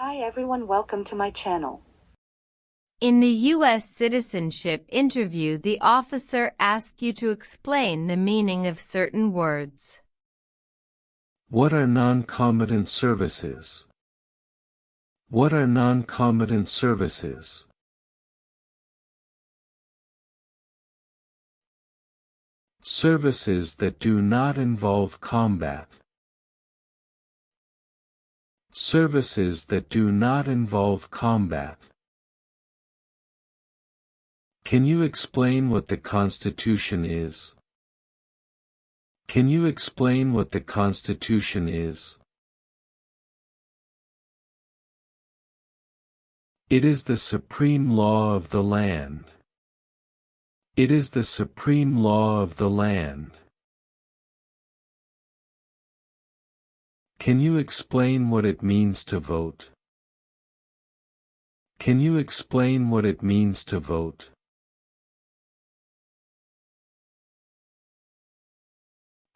Hi everyone, welcome to my channel. In the U.S. Citizenship Interview, the officer asks you to explain the meaning of certain words. What are non-combatant services? What are non-combatant services? Services that do not involve combat. Services that do not involve combat. Can you explain what the Constitution is? Can you explain what the Constitution is? It is the supreme law of the land. It is the supreme law of the land. Can you explain what it means to vote? Can you explain what it means to vote?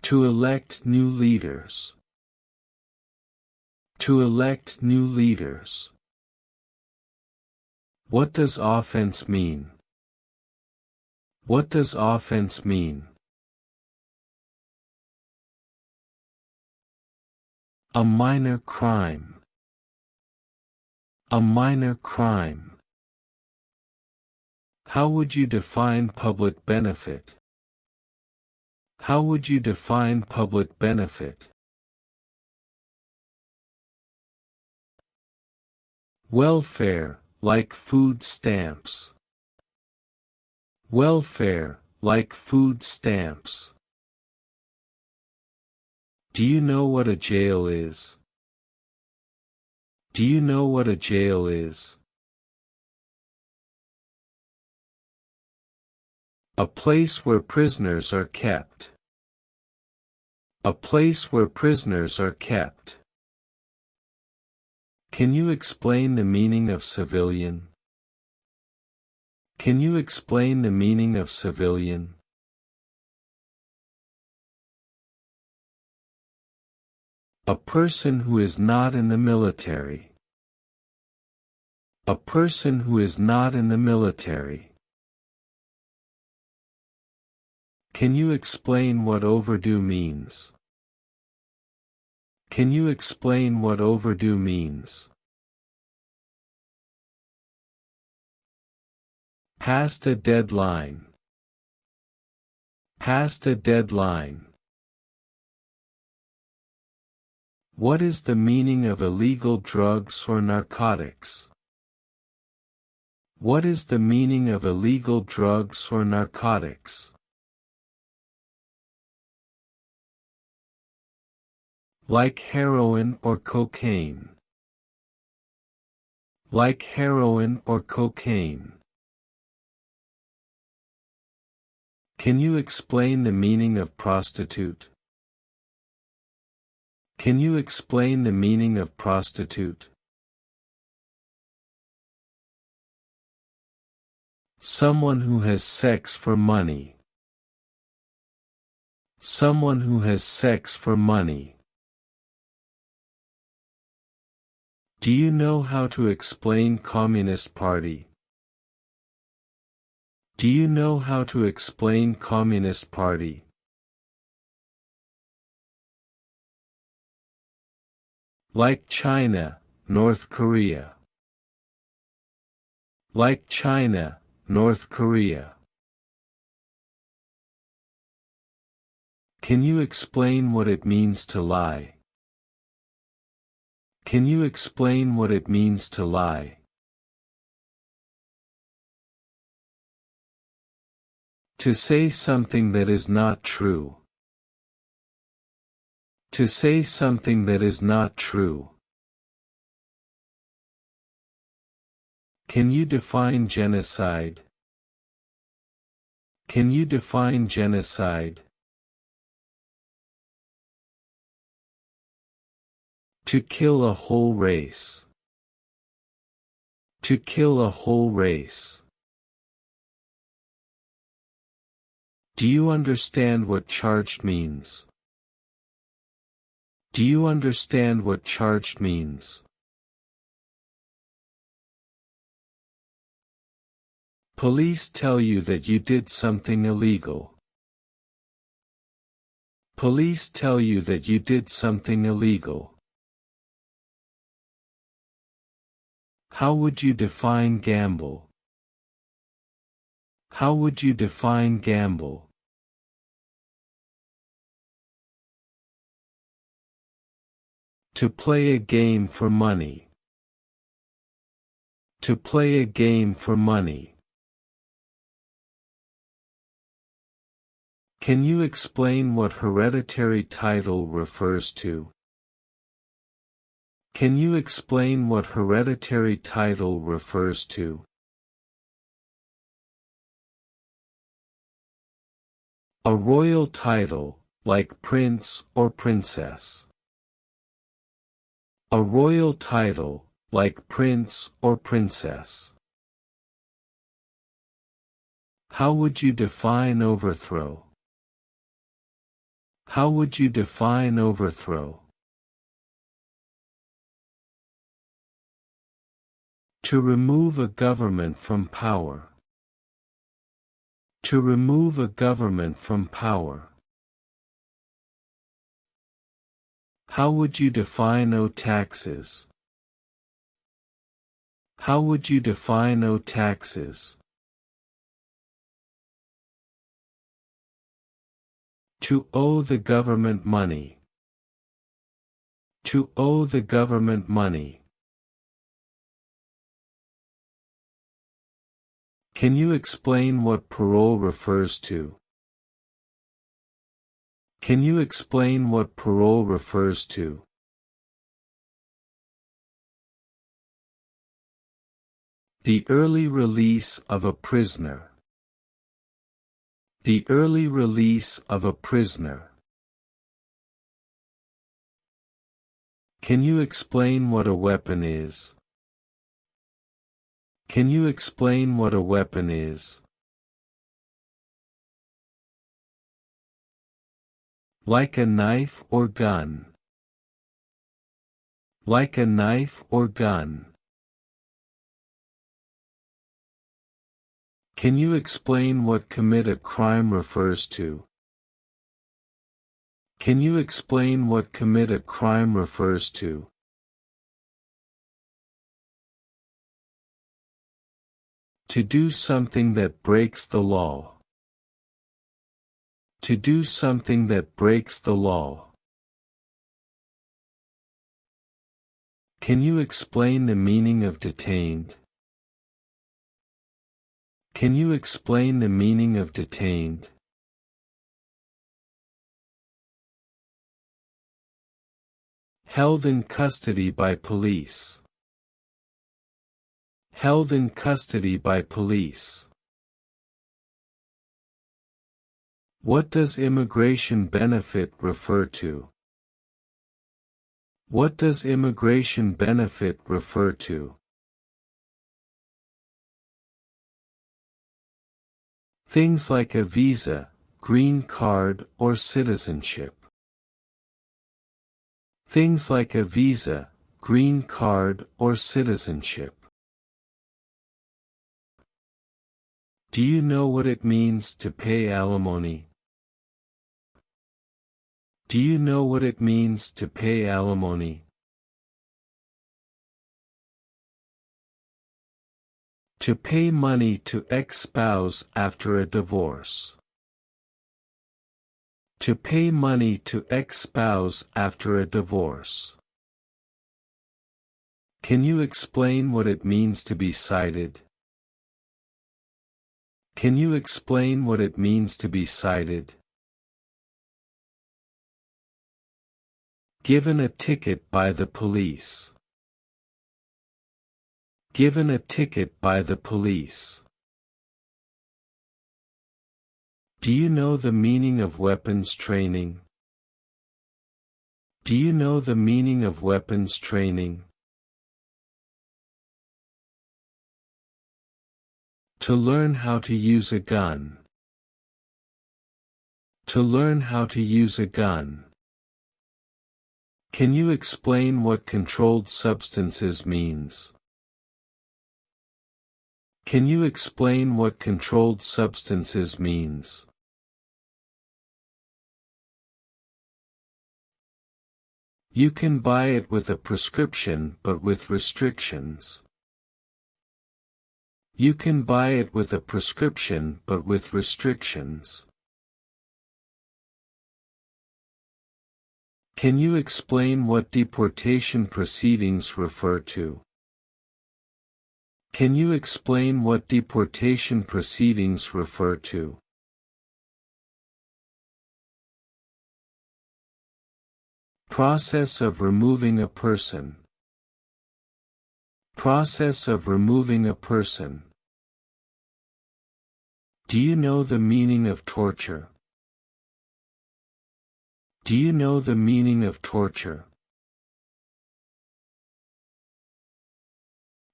To elect new leaders. To elect new leaders. What does offense mean? What does offense mean? A minor crime. A minor crime. How would you define public benefit? How would you define public benefit? Welfare, like food stamps. Welfare, like food stamps. Do you know what a jail is? Do you know what a jail is? A place where prisoners are kept. A place where prisoners are kept. Can you explain the meaning of civilian? Can you explain the meaning of civilian? A person who is not in the military. A person who is not in the military. Can you explain what overdue means? Can you explain what overdue means? Past a deadline. Past a deadline. What is the meaning of illegal drugs or narcotics? What is the meaning of illegal drugs or narcotics? Like heroin or cocaine. Like heroin or cocaine. Can you explain the meaning of prostitute? Can you explain the meaning of prostitute? Someone who has sex for money. Someone who has sex for money. Do you know how to explain Communist Party? Do you know how to explain Communist Party? Like China, North Korea. Like China, North Korea. Can you explain what it means to lie? Can you explain what it means to lie? To say something that is not true. To say something that is not true. Can you define genocide? Can you define genocide? To kill a whole race. To kill a whole race. Do you understand what charged means? Do you understand what charged means? Police tell you that you did something illegal. Police tell you that you did something illegal. How would you define gamble? How would you define gamble? To play a game for money. To play a game for money. Can you explain what hereditary title refers to? Can you explain what hereditary title refers to? A royal title, like prince or princess. A royal title, like prince or princess. How would you define overthrow? How would you define overthrow? To remove a government from power. To remove a government from power. How would you define owe taxes? How would you define owe taxes? To owe the government money. To owe the government money. Can you explain what parole refers to? Can you explain what parole refers to? The early release of a prisoner. The early release of a prisoner. Can you explain what a weapon is? Can you explain what a weapon is? Like a knife or gun. Like a knife or gun. Can you explain what commit a crime refers to? Can you explain what commit a crime refers to? To do something that breaks the law. To do something that breaks the law. Can you explain the meaning of detained? Can you explain the meaning of detained? Held in custody by police. Held in custody by police. What does immigration benefit refer to? What does immigration benefit refer to? Things like a visa, green card, or citizenship. Things like a visa, green card, or citizenship. Do you know what it means to pay alimony? Do you know what it means to pay alimony? To pay money to ex-spouse after a divorce. To pay money to ex-spouse after a divorce. Can you explain what it means to be cited? Can you explain what it means to be cited? Given a ticket by the police. Given a ticket by the police. Do you know the meaning of weapons training? Do you know the meaning of weapons training? To learn how to use a gun. To learn how to use a gun. Can you explain what controlled substances means? Can you explain what controlled substances means? You can buy it with a prescription but with restrictions. You can buy it with a prescription but with restrictions. Can you explain what deportation proceedings refer to? Can you explain what deportation proceedings refer to? Process of removing a person. Process of removing a person. Do you know the meaning of torture? Do you know the meaning of torture?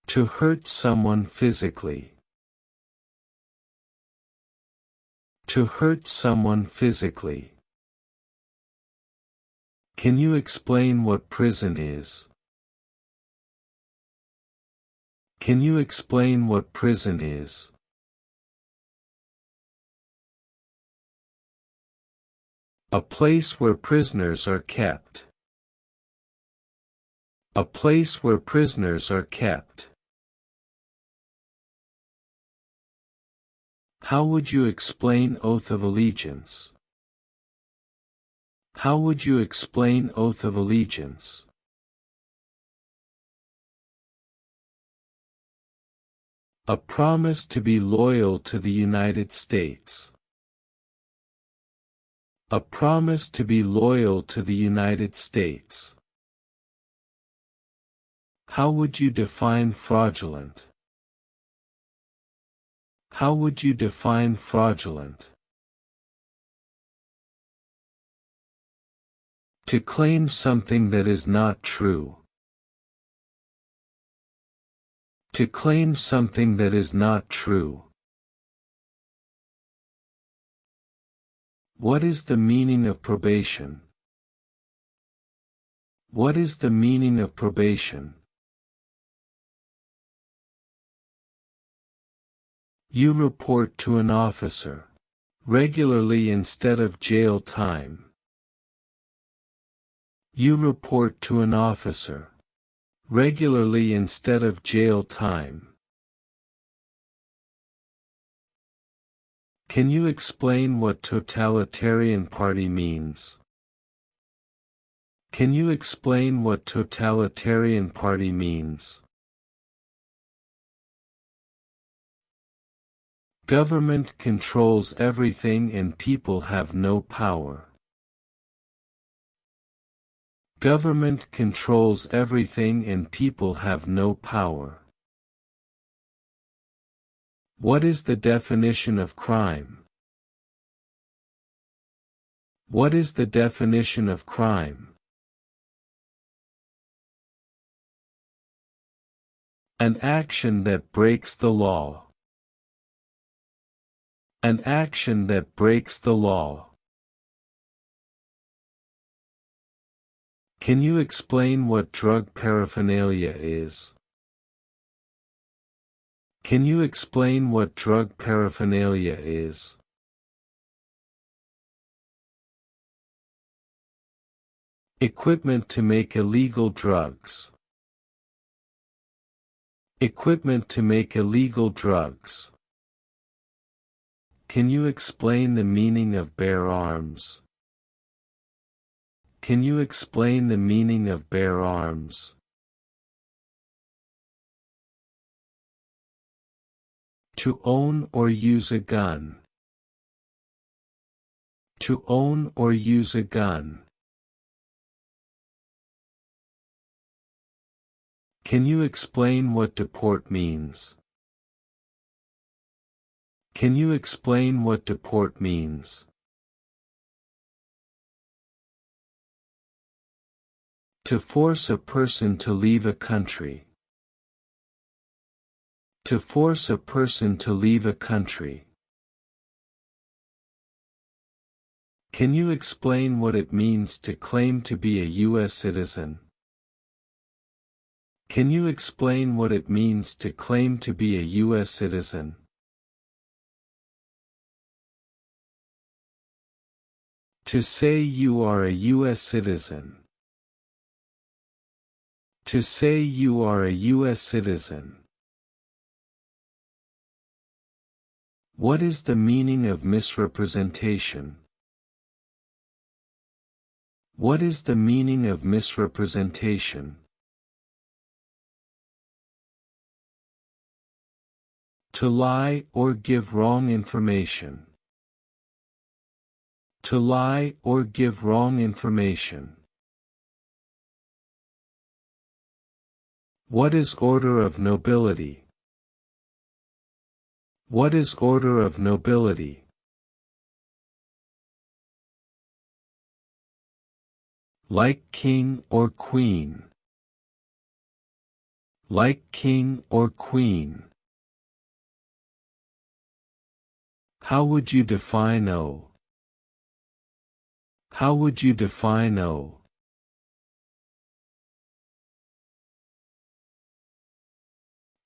To hurt someone physically. To hurt someone physically. Can you explain what prison is? Can you explain what prison is? A place where prisoners are kept. A place where prisoners are kept. How would you explain oath of allegiance? How would you explain oath of allegiance? A promise to be loyal to the United States. A promise to be loyal to the United States. How would you define fraudulent? How would you define fraudulent? To claim something that is not true. To claim something that is not true. What is the meaning of probation? What is the meaning of probation? You report to an officer. Regularly instead of jail time. You report to an officer. Regularly instead of jail time. Can you explain what totalitarian party means? Can you explain what totalitarian party means? Government controls everything and people have no power. Government controls everything and people have no power. What is the definition of crime? What is the definition of crime? An action that breaks the law. An action that breaks the law. Can you explain what drug paraphernalia is? Can you explain what drug paraphernalia is? Equipment to make illegal drugs. Equipment to make illegal drugs. Can you explain the meaning of bear arms? Can you explain the meaning of bear arms? To own or use a gun. To own or use a gun. Can you explain what deport means? Can you explain what deport means? To force a person to leave a country. To force a person to leave a country. Can you explain what it means to claim to be a U.S. citizen? Can you explain what it means to claim to be a U.S. citizen? To say you are a U.S. citizen. To say you are a U.S. citizen. What is the meaning of misrepresentation? What is the meaning of misrepresentation? To lie or give wrong information. To lie or give wrong information. What is order of nobility? What is order of nobility? Like king or queen. Like king or queen. How would you define O? How would you define O?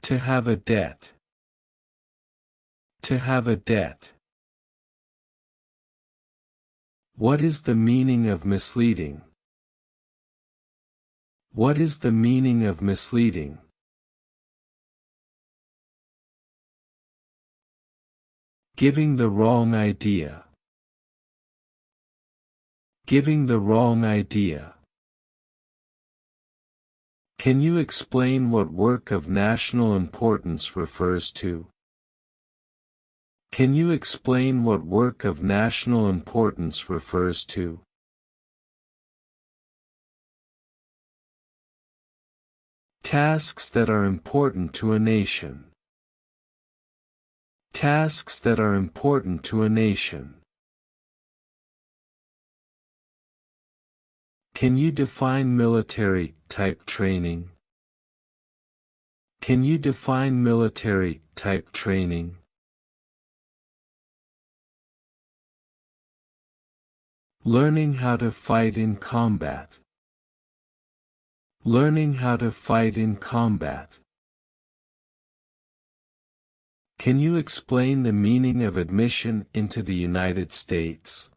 To have a debt. To have a debt. What is the meaning of misleading? What is the meaning of misleading? Giving the wrong idea. Giving the wrong idea. Can you explain what work of national importance refers to? Can you explain what work of national importance refers to? Tasks that are important to a nation. Tasks that are important to a nation. Can you define military-type training? Can you define military-type training? Learning how to fight in combat. Learning how to fight in combat. Can you explain the meaning of admission into the United States?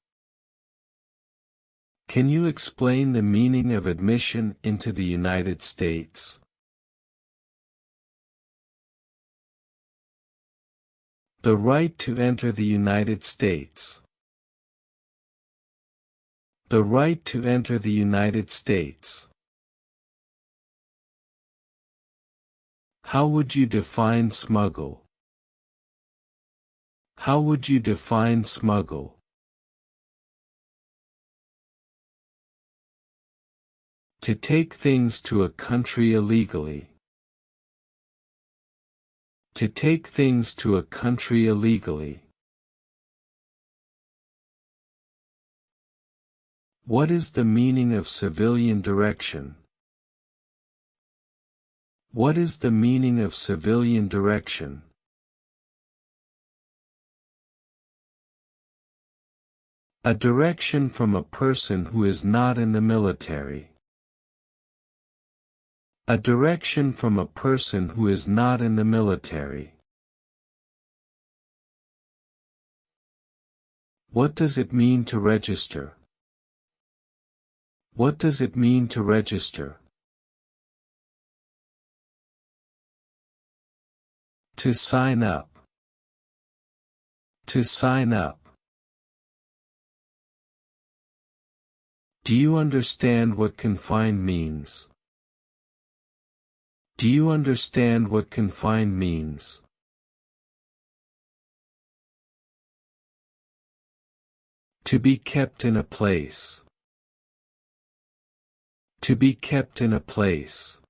Can you explain the meaning of admission into the United States? The right to enter the United States. The right to enter the United States. How would you define smuggle? How would you define smuggle? To take things to a country illegally. To take things to a country illegally. What is the meaning of civilian direction? What is the meaning of civilian direction? A direction from a person who is not in the military. A direction from a person who is not in the military. What does it mean to register? What does it mean to register? To sign up. To sign up. Do you understand what confine means? Do you understand what confine means? To be kept in a place. To be kept in a place.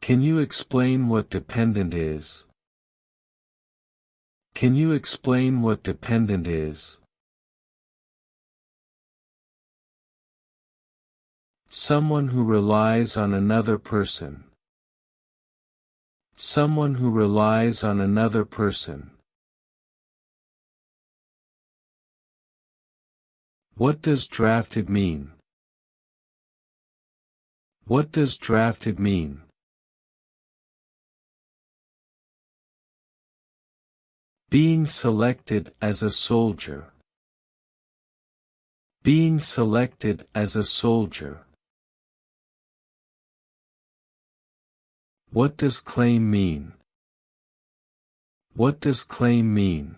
Can you explain what dependent is? Can you explain what dependent is? Someone who relies on another person. Someone who relies on another person. What does drafted mean? What does drafted mean? Being selected as a soldier. Being selected as a soldier. What does claim mean? What does claim mean?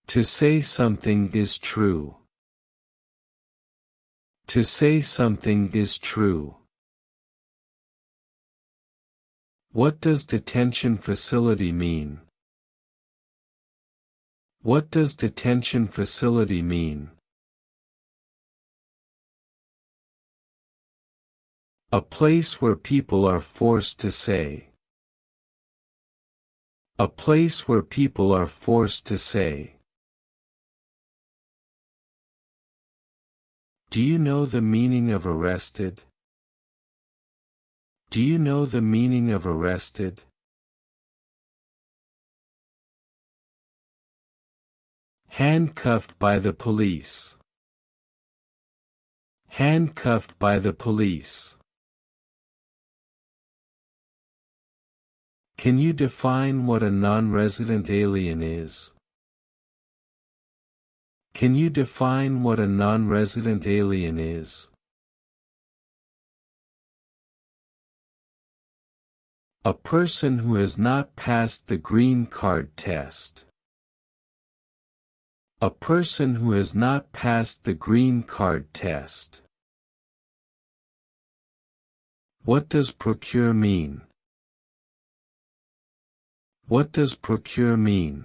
To say something is true. To say something is true. What does detention facility mean? What does detention facility mean? A place where people are forced to say. A place where people are forced to say. Do you know the meaning of arrested? Do you know the meaning of arrested? Handcuffed by the police. Handcuffed by the police. Can you define what a non-resident alien is? Can you define what a non-resident alien is? A person who has not passed the green card test. A person who has not passed the green card test. What does procure mean? What does procure mean?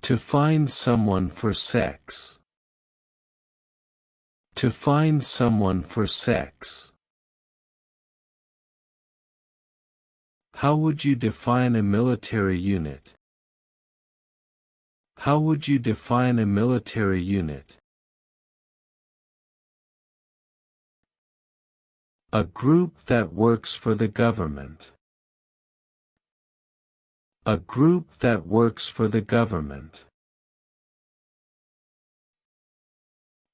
To find someone for sex. To find someone for sex. How would you define a military unit? How would you define a military unit? A group that works for the government. A group that works for the government.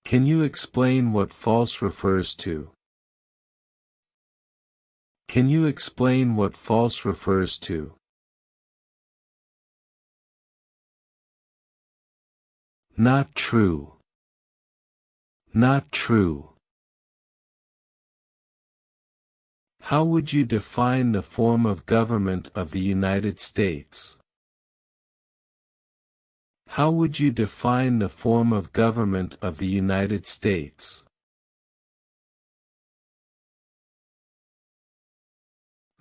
Can you explain what false refers to? Can you explain what false refers to? Not true. Not true. How would you define the form of government of the United States? How would you define the form of government of the United States?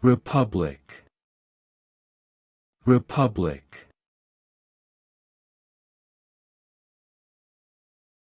Republic. Republic.